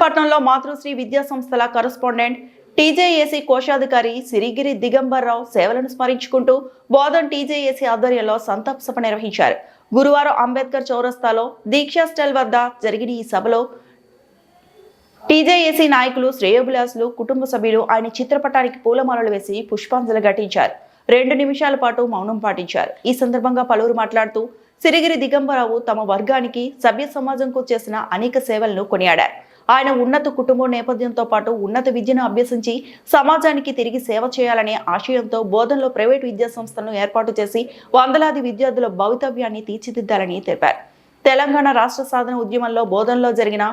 విశాఖపట్నంలో మాతృశ్రీ విద్యా సంస్థల కరస్పాండెంట్ టీజేఏసీ కోశాధికారి సిరిగిరి దిగంబర్రావు సేవలను స్మరించుకుంటూ బోధన్ టీజేఏసీ ఆధ్వర్యంలో సంతాప సభ నిర్వహించారు. గురువారం అంబేద్కర్ చౌరస్తాలో దీక్షా స్టైల్ వద్ద జరిగిన ఈ సభలో టీజేఏసీ నాయకులు, శ్రేయోభిలాసులు, కుటుంబ సభ్యులు ఆయన చిత్రపటానికి పూలమాలలు వేసి పుష్పాంజలి ఘటించారు. 2 నిమిషాల పాటు మౌనం పాటించారు. ఈ సందర్భంగా పలువురు మాట్లాడుతూ సిరిగిరి దిగంబరరావు తమ వర్గానికి, సభ్య సమాజంకు చేసిన అనేక సేవలను కొనియాడారు. ఆయన ఉన్నత కుటుంబ నేపథ్యంతో పాటు ఉన్నత విద్యను అభ్యసించి సమాజానికి తిరిగి సేవ చేయాలనే ఆశయంతో బోధనలో ప్రైవేటు విద్యా సంస్థలను ఏర్పాటు చేసి వందలాది విద్యార్థుల భవితవ్యాన్ని తీర్చిదిద్దాలని తెలిపారు. తెలంగాణ రాష్ట్ర సాధన ఉద్యమంలో బోధనలో జరిగిన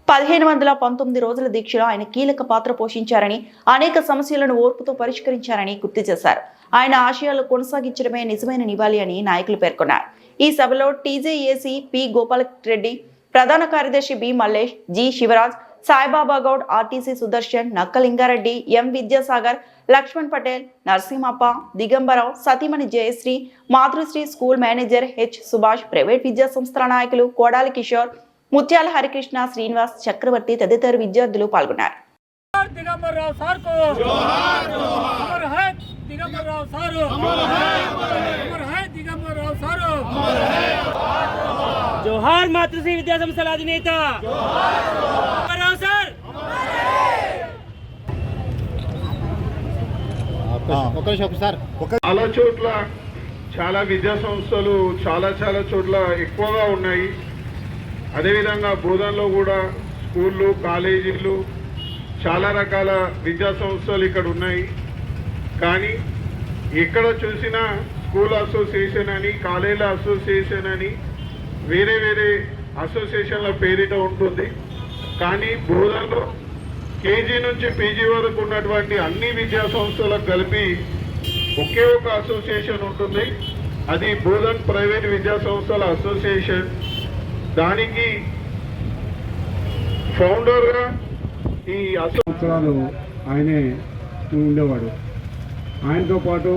1519 రోజుల దీక్షలో ఆయన కీలక పాత్ర పోషించారని, అనేక సమస్యలను ఓర్పుతో పరిష్కరించారని గుర్తు చేశారు. ఆయన ఆశయాలు కొనసాగించడమే నిజమైన నివాళి అని నాయకులు పేర్కొన్నారు. ఈ సభలో టీజేఏసీ పి గోపాలరెడ్డి, ప్రధాన కార్యదర్శి B Mallesh, G Shivraj, Saibaba Goud, RTC Sudarshan, Nakkalingareddy, M Vidyasagar, Lakshman Patel, Narasimhappa, Digambarao, సతీమణి Jayashree, Matrushri school manager H Subhash, private విద్యా సంస్థల నాయకులు కోడాలి కిషోర్, ముత్యాల హరికృష్ణ, శ్రీనివాస్, చక్రవర్తి తదితర విద్యార్థులు పాల్గొన్నారు. జోహార్ మాతృశ్రీ విద్యా సంస్థల అధినేత చాలా చోట్ల చాలా విద్యా సంస్థలు చాలా చోట్ల ఎక్కువగా ఉన్నాయి. అదేవిధంగా బోధనలో కూడా స్కూళ్ళు, కాలేజీలు, చాలా రకాల విద్యా సంస్థలు ఇక్కడ ఉన్నాయి. కానీ ఎక్కడ చూసినా స్కూల్ అసోసియేషన్ అని, కాలేజీల అసోసియేషన్ అని, వేరే అసోసియేషన్ల పేరిట ఉంటుంది. కానీ బోధనలో కేజీ నుంచి పీజీ వరకు ఉన్నటువంటి అన్ని విద్యా సంస్థలకు కలిపి ఒకే ఒక అసోసియేషన్ ఉంటుంది. అది బోధన్ ప్రైవేట్ విద్యా సంస్థల అసోసియేషన్. దానికి ఫౌండర్గా ఈ సంవత్సరాలు ఆయనే ఉండేవాడు. ఆయనతో పాటు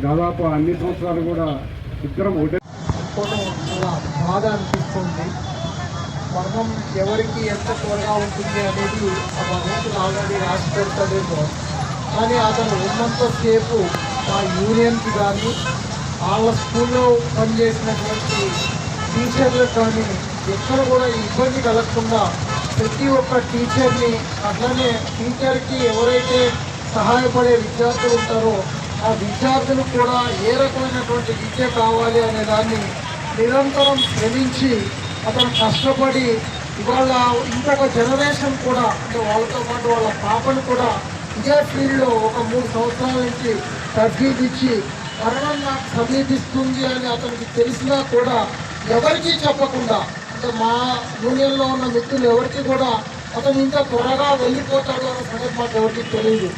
దాదాపు అన్ని సంవత్సరాలు కూడా ఇద్దరం ఒకటే. చాలా బాధ అనిపిస్తుంది. మరణం ఎవరికి ఎంత త్వరగా ఉంటుంది అనేది ఆ భగవంతుడు ఆల్రెడీ రాసి పెడతాడేమో. కానీ అతను ఉన్నంతసేపు మా యూనియన్కి కానీ, వాళ్ళ స్కూల్లో పనిచేసినటువంటి టీచర్లకు కానీ ఎక్కడ కూడా ఇబ్బంది కలగకుండా ప్రతి ఒక్క టీచర్ని, అట్లనే టీచర్కి ఎవరైతే సహాయపడే విద్యార్థులు ఉంటారో ఆ విద్యార్థులు కూడా ఏ రకమైనటువంటి విద్య కావాలి అనే దాన్ని నిరంతరం శ్రమించి అతను కష్టపడి ఇవాళ ఇంకొక జనరేషన్ కూడా, అంటే వాళ్ళతో పాటు వాళ్ళ పాపను కూడా ఇదే ఫీల్డ్లో ఒక 3 సంవత్సరాల నుంచి తర్ఫీదిచ్చి మరణం నాకు సమీపిస్తుంది అని అతనికి తెలిసినా కూడా ఎవరికీ చెప్పకుండా, అంటే మా యూనియన్లో ఉన్న మిత్రులు ఎవరికి కూడా అతను ఇంకా త్వరగా వెళ్ళిపోతాడు అనే సంగతి మాకు ఎవరికి తెలియదు.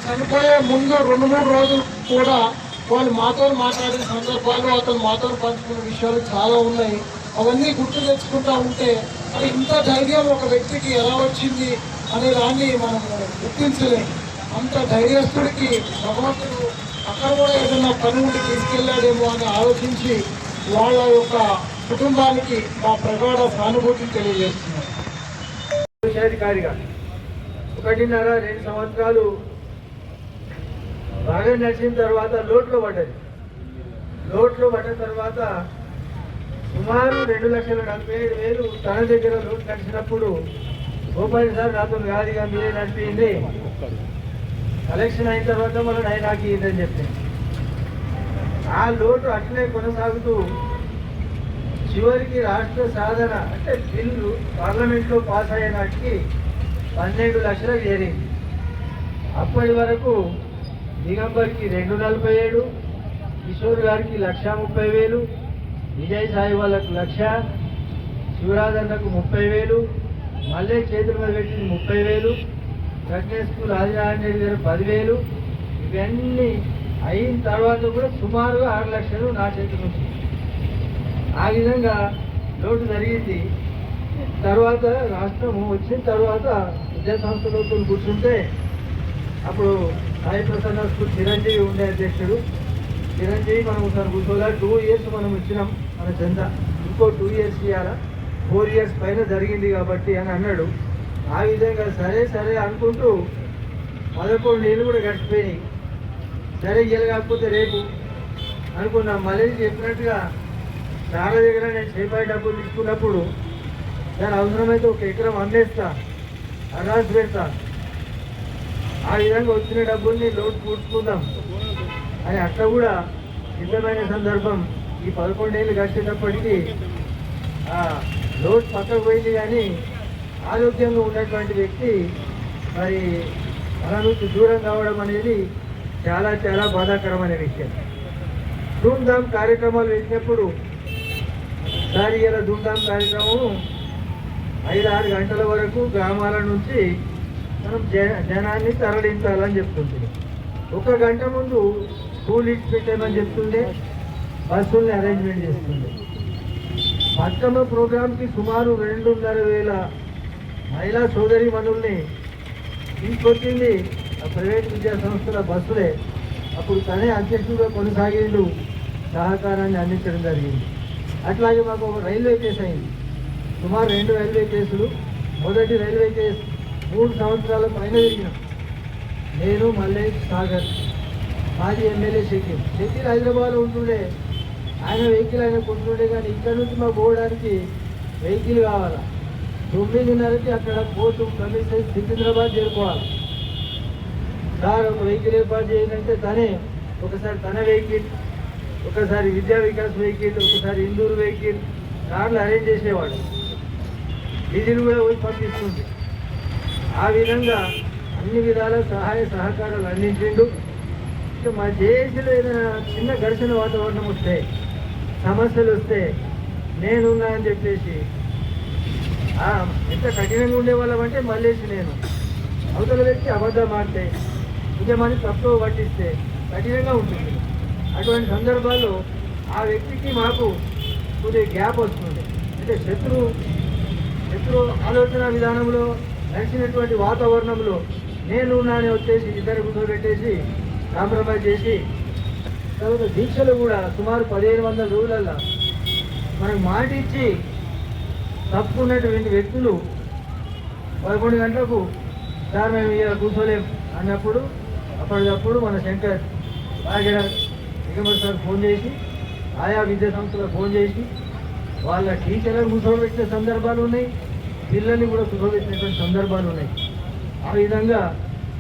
చనిపోయే ముందు 2-3 రోజులు కూడా వాళ్ళు మాతో మాట్లాడిన సందర్భాలు, అతను మాతో పంచుకున్న విషయాలు చాలా ఉన్నాయి. అవన్నీ గుర్తు తెచ్చుకుంటూ ఉంటే అది ఇంత ధైర్యం ఒక వ్యక్తికి ఎలా వచ్చింది అనే దాన్ని మనం గుర్తించలేము. అంత ధైర్యస్తుడికి భగవంతుడు అక్కడ కూడా ఏదైనా పని ఉండి తీసుకెళ్ళాడేమో అని ఆలోచించి వాళ్ళ యొక్క కుటుంబానికి మా ప్రగాఢ సానుభూతిని తెలియజేస్తున్నాం. కోశాధికారిగా 1.5-2 సంవత్సరాలు బాగా నడిచిన తర్వాత లోట్లో పడ్డది. లోట్లో పడ్డ తర్వాత సుమారు 2,40,000 తన దగ్గర లోటు నడిచినప్పుడు గోపాల్ సార్ నాతో కాదుగా మీరే నడిపింది, కలెక్షన్ అయిన తర్వాత మనం నాకు ఇదని చెప్పింది. ఆ లోటు అట్లే కొనసాగుతూ చివరికి రాష్ట్ర సాధన అంటే బిల్లు పార్లమెంట్లో పాస్ అయ్యే నాటికి 12 లక్షలు చేరింది. అప్పటి వరకు దిగంబర్కి 247, కిషోర్ గారికి 1,30,000, విజయ్ సాయి వాళ్ళకు 1,00,000, శివరాజన్నకు 30,000, మళ్ళీ చేతుల మీద పెట్టింది 30,000, ప్రజ్ఞ స్కూల్ ఆదినారాయణ గారు 10,000. ఇవన్నీ అయిన తర్వాత కూడా సుమారుగా 6 లక్షలు నా చేతి నుంచి ఆ విధంగా లోటు జరిగింది. తర్వాత రాష్ట్రము వచ్చిన తర్వాత విద్యా సంస్థలతో కూర్చుంటే అప్పుడు సాయి ప్రసన్న స్కూల్ చిరంజీవి ఉండే అధ్యక్షుడు. చిరంజీవి మనం ఒకసారి కూర్చోగా 2 years మనం ఇచ్చినాం మన చందా, ఇంకో 2 years ఇవ్వాలా, 4 years పైన జరిగింది కాబట్టి అని అన్నాడు. ఆ విధంగా సరే సరే అనుకుంటూ 11 ఏళ్ళు కూడా గడిచిపోయినాయి. సరే ఇయ్యాలి కాకపోతే రేపు అనుకున్నాం. మళ్ళీ చెప్పినట్టుగా చాలా దగ్గర నేను చేపాయి డబ్బులు తీసుకున్నప్పుడు దాని అవసరమైతే 1 ఎకరం అమ్మేస్తా, అడ్వాన్స్ పెడతా, ఆ విధంగా వచ్చిన డబ్బుల్ని లోటు పూడ్చుకుందాం అని అట్లా కూడా సిద్ధమైన సందర్భం. ఈ 11 ఏళ్ళు గడిచేటప్పటికీ ఆ లోటు పక్కకు పోయింది. కానీ ఆరోగ్యంగా ఉన్నటువంటి వ్యక్తి మరి మన నుంచి దూరం కావడం అనేది చాలా చాలా బాధాకరమైన విషయం. ధూమ్ధామ్ కార్యక్రమాలు వేసినప్పుడు సారి ఇలా ధూమ్ధామ్ కార్యక్రమం 5-6 గంటల వరకు గ్రామాల నుంచి మనం జనాన్ని తరలించాలని చెప్తుంది. 1 గంట ముందు స్కూల్ ఇచ్చి పెట్టామని చెప్తుండే, బస్సుల్ని అరేంజ్మెంట్ చేస్తుంది. బతుకమ్మ ప్రోగ్రాంకి సుమారు 2,500 మహిళా సోదరి మనుల్ని తీసుకొచ్చింది ప్రైవేట్ విద్యా సంస్థల బస్సులే. అప్పుడు తనే అధ్యక్షుడిగా కొనసాగిండు, సహకారాన్ని అందించడం జరిగింది. అట్లాగే మాకు ఒక రైల్వే కేసు అయింది, సుమారు 2 రైల్వే కేసులు. మొదటి రైల్వే కేసు 3 సంవత్సరాల పైన జరిగినాం. నేను, మల్లేష్, సాగర్, మాజీ ఎమ్మెల్యే షకీల్ హైదరాబాద్లో ఉంటుండే. ఆయన వెహికల్ ఆయన కొంటుండే, కానీ ఇక్కడ నుంచి మాకు పోవడానికి వెహికల్ కావాలా. 9:30కి అక్కడ పోతూ కమిషన్ సికింద్రాబాద్ చేరుకోవాలి. సార్ ఒక వెహికల్ ఏర్పాటు చేయాలంటే తనే ఒకసారి తన వెహికల్, ఒకసారి విద్యా వికాస్ వెహికల్, ఒకసారి ఇందూరు వెహికల్, కార్లు అరేంజ్ చేసేవాడు. డీజిల్ కూడా పోయి పంపిస్తుంది. ఆ విధంగా అన్ని విధాల సహాయ సహకారాలు అందించిండు. ఇక మా దేశంలో ఏదైనా చిన్న ఘర్షణ వాతావరణం వస్తే, సమస్యలు వస్తే నేనున్నా అని చెప్పేసి ఎంత కఠినంగా ఉండేవాళ్ళం అంటే మళ్ళేసి నేను అవతల వ్యక్తి అబద్ధం ఆడితే, నిజమని తప్పుగా పట్టిస్తే కఠినంగా ఉంటుంది. అటువంటి సందర్భాల్లో ఆ వ్యక్తికి మాకు కొద్దిగా గ్యాప్ వస్తుంది. అంటే శత్రు ఆలోచన విధానంలో నడిచినటువంటి వాతావరణంలో నేను నానే వచ్చేసి ఇద్దరు కూర్చోబెట్టేసి కాంప్రమైజ్ చేసి, తర్వాత దీక్షలు కూడా సుమారు 1,500 రోజులల్లో మనకు మాట ఇచ్చి తప్పుకున్నటువంటి వ్యక్తులు 11 గంటలకు సార్ మేము ఇలా కూర్చోలేం అన్నప్పుడు అప్పటికప్పుడు మన శంకర్ బాగడ దిగంబర్ సార్ ఫోన్ చేసి, ఆయా విద్యా సంస్థలకు ఫోన్ చేసి వాళ్ళ టీచర్లను కూర్చోబెట్టిన సందర్భాలు ఉన్నాయి, పిల్లల్ని కూడా కూర్చోబెట్టినటువంటి సందర్భాలు ఉన్నాయి. ఆ విధంగా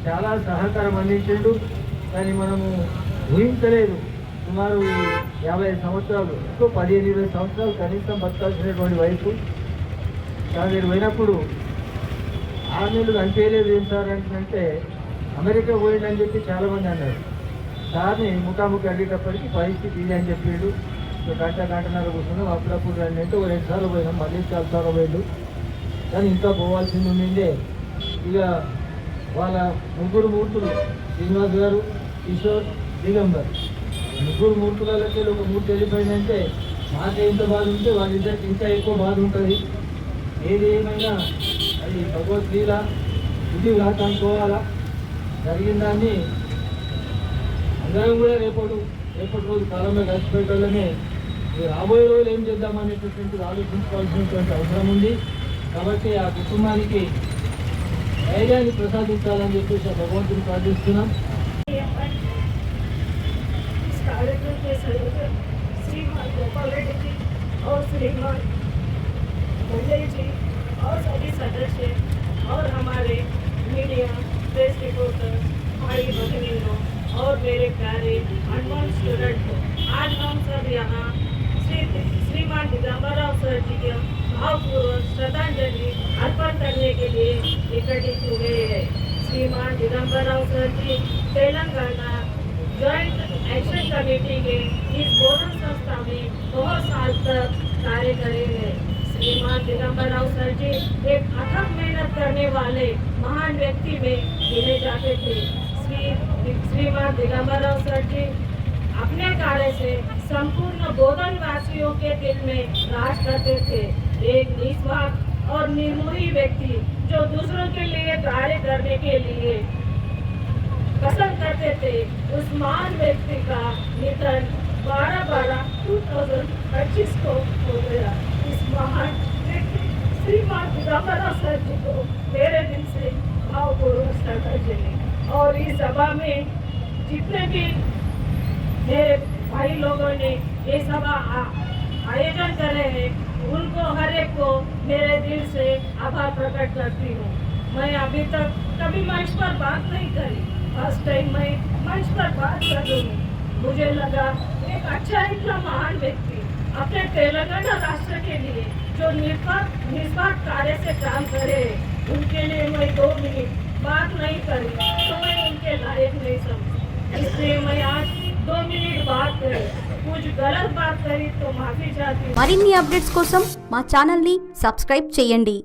చాలా సహకారం అందించిండు. కానీ మనము ఊహించలేదు, సుమారు 55 సంవత్సరాలు, ఇంకో 15-20 సంవత్సరాలు కనీసం బతకాల్సినటువంటి వయసు. మీరు పోయినప్పుడు 6 నెలలు అనిపించలేదు ఏం సార్ అంటే అమెరికా పోయిందని చెప్పి చాలామంది అన్నారు. సార్ని ముఖాముఖి అడిగేటప్పటికి పరిస్థితి ఇది అని చెప్పాడు. గంటన్నర కూర్చున్నాం. అప్పుడప్పుడు 2 సార్లు పోయినాం, మళ్ళీ 4 సార్లు పోయాడు. కానీ ఇంకా పోవాల్సింది ఉండిందే. ఇక వాళ్ళ 3 మూర్తులు, శ్రీనివాస్ గారు, కిషోర్, దిగంబర్, 3 మూర్తులకి ఒక మూర్తి వెళ్ళిపోయిందంటే మాకే ఇంత బాధ ఉంటే వాళ్ళిద్దరికి ఇంకా ఎక్కువ బాధ ఉంటుంది. ఏది ఏమైనా అది భగవద్గీత ఇది కాక అనుకోవాలా. జరిగిన దాన్ని అందరం కూడా రేపటి రోజు కాలంలో కలిసిపెట్టాలనే రాబోయే రోజులు ఏం చేద్దామనేటటువంటిది ఆలోచించుకోవాల్సినటువంటి అవసరం ఉంది. కాబట్టి ఆ కుటుంబానికి ధైర్యాన్ని ప్రసాదించాలని చెప్పేసి ఆ భగవంతుని ప్రార్థిస్తున్నాం. कार्यक्रम के संयोजक श्रीमान गोपाल रेड्डी जी और श्रीमान मंडल जी और सभी सदस्य और हमारे मीडिया प्रेस रिपोर्टर भाई बहनों और मेरे प्यारे अनमोल स्टूडेंट को आज हम सब यहाँ श्रीमान दिगंबर राव सर जी के भावपूर्वक श्रद्धांजलि अर्पण करने के लिए इकट्ठे हुए हैं। श्रीमान दिगंबर राव सर जी तेलंगाना जॉइंट एक्शन कमेटी के इस बोर्ड संस्था में बहुत साल तक कार्य करे हैं। श्रीमान दिगंबर राव सर जी एक अथक मेहनत करने वाले महान व्यक्ति में गिने जाते थे। श्रीमान दिगंबर राव सर जी अपने कार्य से संपूर्ण बोधन वासियों के दिल में राज करते थे। एक निस्वार्थ और निर्मोही व्यक्ति जो दूसरों के लिए कार्य करने के लिए पसंद करते थे। उस महान व्यक्ति का निधन 12/12/2025 को हो गया। इस महान व्यक्ति श्रीमान दिगंबरा सर जी को मेरे दिल से भावपूर्वक श्रद्धांजलि। और इस सभा में जितने भी मेरे भाई लोगों ने ये सभा आयोजन करे हैं उनको हर एक को मेरे दिल से आभार प्रकट करती हूँ। मैं अभी तक कभी मंच पर बात नहीं करी, फर्स्ट टाइम मैं मंच पर बात कर रही हूँ। मुझे लगा एक अच्छा इतना महान व्यक्ति अपने तेलंगाना राष्ट्र के लिए जो निस्वार्थ कार्य से काम करे, उनके लिए मैं 2 मिनट बात नहीं करी तो मैं उनके लायक नहीं समझी। इसलिए मैं आज 2 मिनट बात करी, कुछ गलत बात करी तो माफी चाहती हूँ। మరిన్ని అప్డేట్స్ కోసం మా ఛానల్ని సబ్స్క్రైబ్ చేయండి.